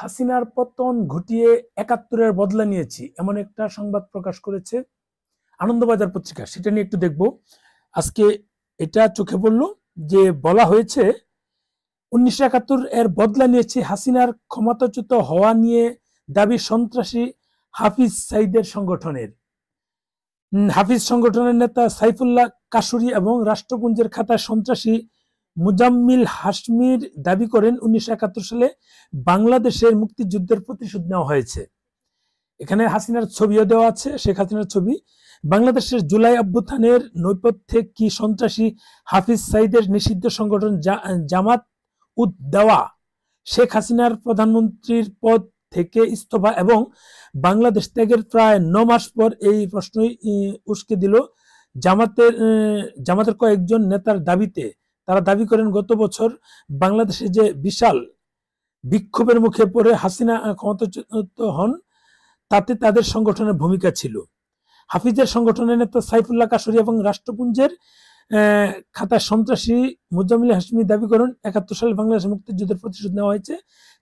হাসিনার পতন ঘটিয়ে ৭১-এর বদলা নিয়েছি, এমন একটা সংবাদ প্রকাশ করেছে আনন্দবাজার পত্রিকা। সেটা নিয়ে একটু দেখব আজকে। এটা চোখে পড়ল যে বলা হয়েছে ১৯৭১ এর বদলা নিয়েছে, হাসিনার ক্ষমতাচ্যুত হওয়া নিয়ে দাবি সন্ত্রাসী হাফিজ সাইদের সংগঠনের। হাফিজ সংগঠনের নেতা সাইফুল্লাহ কাশুরি এবং রাষ্ট্রপুঞ্জের খাতায় সন্ত্রাসী মুজাম্মিল হাশমির দাবি করেন ১৯৭১ সালে বাংলাদেশের মুক্তিযুদ্ধের প্রতিশোধ নেওয়া হয়েছে। এখানে হাসিনার ছবিও দেওয়া আছে, শেখ হাসিনার ছবি। বাংলাদেশের জুলাই অভ্যুত্থানের নৈপথ্যে কি সন্ত্রাসী হাফিজ সাইদের নিষিদ্ধ সংগঠন জামাত উদ দাওয়া শেখ হাসিনার প্রধানমন্ত্রীর পদ থেকে ইস্তফা এবং বাংলাদেশ ত্যাগের প্রায় ৯ মাস পর এই প্রশ্নই উস্কে দিল জামাতের কয়েকজন নেতার দাবিতে। তারা দাবি করেন গত বছর বাংলাদেশে যে বিশাল বিক্ষোভের মুখে পড়ে হাসিনা ক্ষমতাচ্যুত হন, তাতে তাদের সংগঠনের ভূমিকা ছিল। হাফিজের সংগঠনের নেতা সাইফুল্লাহ কাশুরি এবং রাষ্ট্রপুঞ্জের খাতায় সন্ত্রাসী মুজাম্মিল হাশমি দাবি করেন ৭১ সালে বাংলাদেশের মুক্তিযুদ্ধের প্রতিশোধ নেওয়া হয়েছে।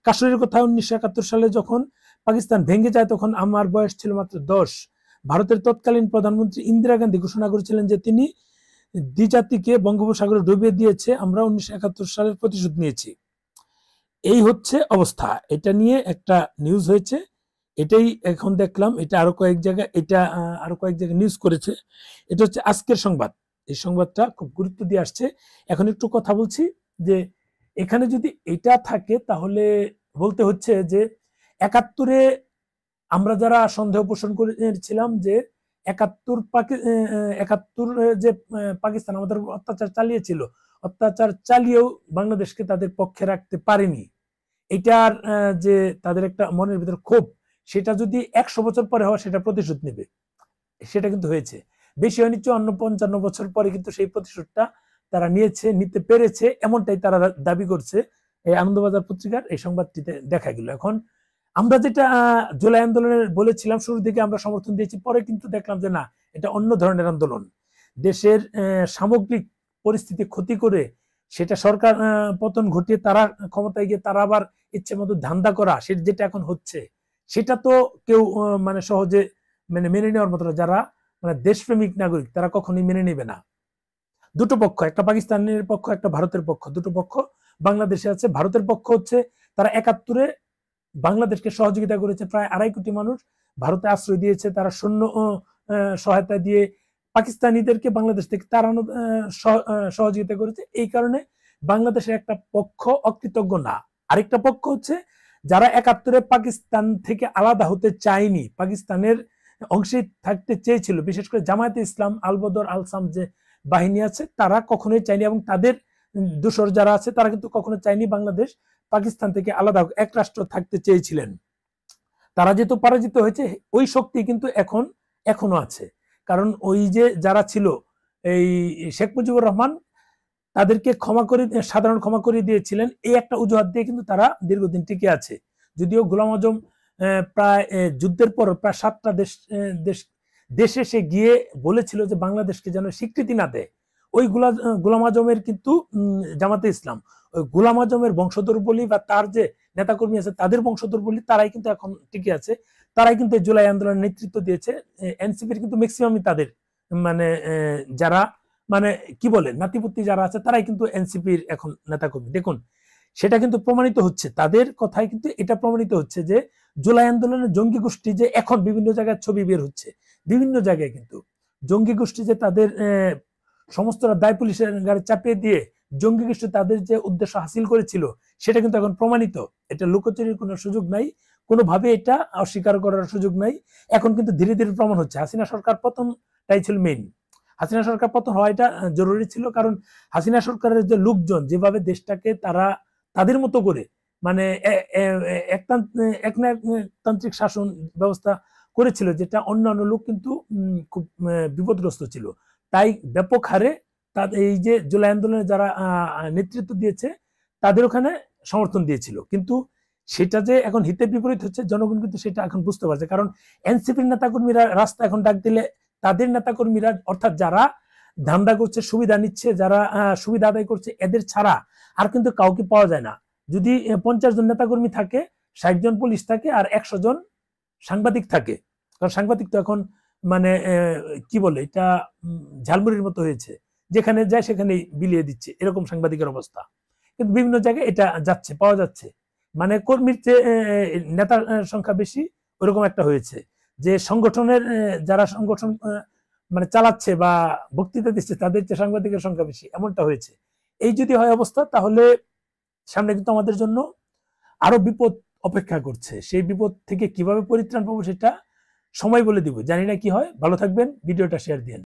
কাশুরির কথা, ১৯৭১ সালে যখন পাকিস্তান ভেঙে যায় তখন আমার বয়স ছিল মাত্র ১০। ভারতের তৎকালীন প্রধানমন্ত্রী ইন্দিরা গান্ধী ঘোষণা করেছিলেন যে তিনি দ্বিজাতিকে বঙ্গোপসাগরে ডুবিয়ে দিয়েছে, আমরা ১৯৭১ সালের প্রতিশোধ নিয়েছি। এই হচ্ছে অবস্থা। এটা নিয়ে একটা নিউজ হয়েছে, এটাই এখন দেখলাম। এটা আরো কয়েক জায়গায় নিউজ করেছে। এটা হচ্ছে আজকের সংবাদ। এই সংবাদটা খুব গুরুত্ব দিয়ে আসছে। এখন একটু কথা বলছি যে এখানে যদি এটা থাকে তাহলে বলতে হচ্ছে যে ৭১-এ আমরা যারা সন্দেহ পোষণ করেছিলাম যে ৭১ যে পাকিস্তান আমাদের অত্যাচার চালিয়েছিল, অত্যাচার চালিয়েও বাংলাদেশকে তাদের পক্ষে রাখতে পারেনি, এটার যে তাদের একটা মনের ভিতর ক্ষোভ, সেটা যদি ১০০ বছর পরে হয় সেটা প্রতিশোধ নেবে। সেটা কিন্তু হয়েছে, বেশি হয়নি, ৫৪ বছর পরে কিন্তু সেই প্রতিশোধটা তারা নিতে পেরেছে, এমনটাই তারা দাবি করছে। এই আনন্দবাজার পত্রিকার এই সংবাদটিতে দেখা গেল। এখন আমরা যেটা জুলাই আন্দোলনের বলেছিলাম, শুরুর দিকে আমরা সমর্থন দিয়েছি, পরে কিন্তু দেখলাম যে না, এটা অন্য ধরনের আন্দোলন। দেশের সামগ্রিক পরিস্থিতি ক্ষতি করে সেটা সরকার পতন ঘটিয়ে তারা ক্ষমতায় গিয়ে তারা আবার ইচ্ছে মতো ধান্দা করা, সেটা যেটা এখন হচ্ছে, সেটা তো কেউ মানে সহজে মেনে নেওয়ার মতো না। যারা দেশপ্রেমিক নাগরিক তারা কখনোই মেনে নেবে না। দুটো পক্ষ, একটা পাকিস্তানের পক্ষ, একটা ভারতের পক্ষ, দুটো পক্ষ বাংলাদেশে আছে। ভারতের পক্ষ হচ্ছে তারা ৭১-এ বাংলাদেশকে সহযোগিতা করেছে, প্রায় ২.৫ কোটি মানুষ ভারতে আশ্রয় দিয়েছে, তারা সৈন্য সহায়তা দিয়ে পাকিস্তানিদেরকে বাংলাদেশ থেকে তাড়ানো সহযোগিতা করেছে। এই কারণে বাংলাদেশের একটা পক্ষ অকৃতজ্ঞ না। আরেকটা পক্ষ হচ্ছে যারা ৭১-এ পাকিস্তান থেকে আলাদা হতে চায়নি, পাকিস্তানের অংশে থাকতে চেয়েছিল, বিশেষ করে জামায়াতে ইসলাম, আল বদর আল সাম যে বাহিনী আছে, তারা কখনোই চায়নি, এবং তাদের দোসর যারা আছে তারা কিন্তু কখনো চায়নি বাংলাদেশ পাকিস্তান থেকে আলাদা এক রাষ্ট্র থাকতে চেয়েছিলেন। তারা যেহেতু পরাজিত হয়েছে, ওই শক্তি কিন্তু এখনো আছে। কারণ ওই যে যারা ছিল এই শেখ মুজিবুর রহমান, তাদেরকে সাধারণ ক্ষমা করে দিয়েছিলেন, এই একটা অজুহাত দিয়ে কিন্তু তারা দীর্ঘদিন টিকে আছে। যদিও গোলাম আজম প্রায় যুদ্ধের পর প্রায় 7টা দেশে সে গিয়ে বলেছিল যে বাংলাদেশকে যেন স্বীকৃতি না দেয়। ওই গোলাম আজমের কিন্তু জামাতে ইসলাম, ওই গোলাম আজমের বংশধর বলি বা তার যে নেতাকর্মী আছে তাদের বংশধর বলি, তারাই কিন্তু এখন টিকে আছে। তারাই কিন্তু জুলাই আন্দোলনের নেতৃত্ব দিয়েছে। এনসিপির কিন্তু ম্যাক্সিমামই তাদের যারা কি বলে নাতিপুতি যারা আছে, তারাই কিন্তু এনসিপির এখন নেতাকর্মী। দেখুন, সেটা কিন্তু প্রমাণিত হচ্ছে, তাদের কথায় কিন্তু এটা প্রমাণিত হচ্ছে যে জুলাই আন্দোলনের জঙ্গি গোষ্ঠী যে এখন বিভিন্ন জায়গায় ছবি বের হচ্ছে, বিভিন্ন জায়গায় কিন্তু জঙ্গি গোষ্ঠী যে তাদের সমস্ত দায় পুলিশের গাড়ি চাপিয়ে দিয়ে জঙ্গি গোষ্ঠী তাদের যে উদ্দেশ্য হাসিল করেছিল, সেটা কিন্তু এখন প্রমাণিত। এটা লুকোচুরির কোনো সুযোগ নাই, কোনোভাবে এটা অস্বীকার করার সুযোগ নাই। এখন কিন্তু ধীরে ধীরে প্রমাণ হচ্ছে। হাসিনা সরকার পতনটাই ছিল মেইন। হাসিনা সরকার পতন হওয়াটা জরুরি ছিল, কারণ হাসিনা সরকারের যে লোকজন যেভাবে দেশটাকে তারা তাদের মতো করে একতান্ত্রিক শাসন ব্যবস্থা করেছিল, যেটা অন্যান্য লোক কিন্তু খুব বিপদগ্রস্ত ছিল। তাই ব্যাপক হারে এই যে জুলাই আন্দোলনে যারা নেতৃত্ব দিয়েছে তাদের ওখানে সমর্থন দিয়েছিল, কিন্তু সেটা যে এখন হিতে বিপরীত হচ্ছে জনগণ কিন্তু সেটা এখন বুঝতে পারছে। কারণ এনসিপির নেতাকর্মীরা রাস্তা এখন ডাক দিলে তাদের নেতাকর্মীরা, অর্থাৎ যারা ধান্দা করছে, সুবিধা নিচ্ছে, যারা সুবিধা আদায় করছে, এদের ছাড়া আর কিন্তু কাউকে পাওয়া যায় না। যদি 50 জন নেতাকর্মী থাকে, 60 জন পুলিশ থাকে আর 100 জন সাংবাদিক থাকে। কারণ সাংবাদিক তো এখন মানে কি বলে এটা ঝালমুড়ির মতো হয়েছে, যেখানে যায় সেখানেই বিলিয়ে দিচ্ছে, এরকম সাংবাদিকের অবস্থা। কিন্তু বিভিন্ন জায়গায় এটা যাচ্ছে, পাওয়া যাচ্ছে। মানে কর্মীর চেয়ে নেতার সংখ্যা বেশি, ওরকম একটা হয়েছে যে সংগঠনের যারা সংগঠন মানে চালাচ্ছে বা বক্তৃতা দিচ্ছে তাদের চেয়ে সাংবাদিকের সংখ্যা বেশি, এমনটা হয়েছে। এই যদি হয় অবস্থা, তাহলে সামনে কিন্তু আমাদের জন্য আরো বিপদ অপেক্ষা করছে। সেই বিপদ থেকে কিভাবে পরিত্রাণ পাবো সেটা সময় বলে দিব, জানি না কি হয়। ভালো থাকবেন, ভিডিওটা শেয়ার দিন।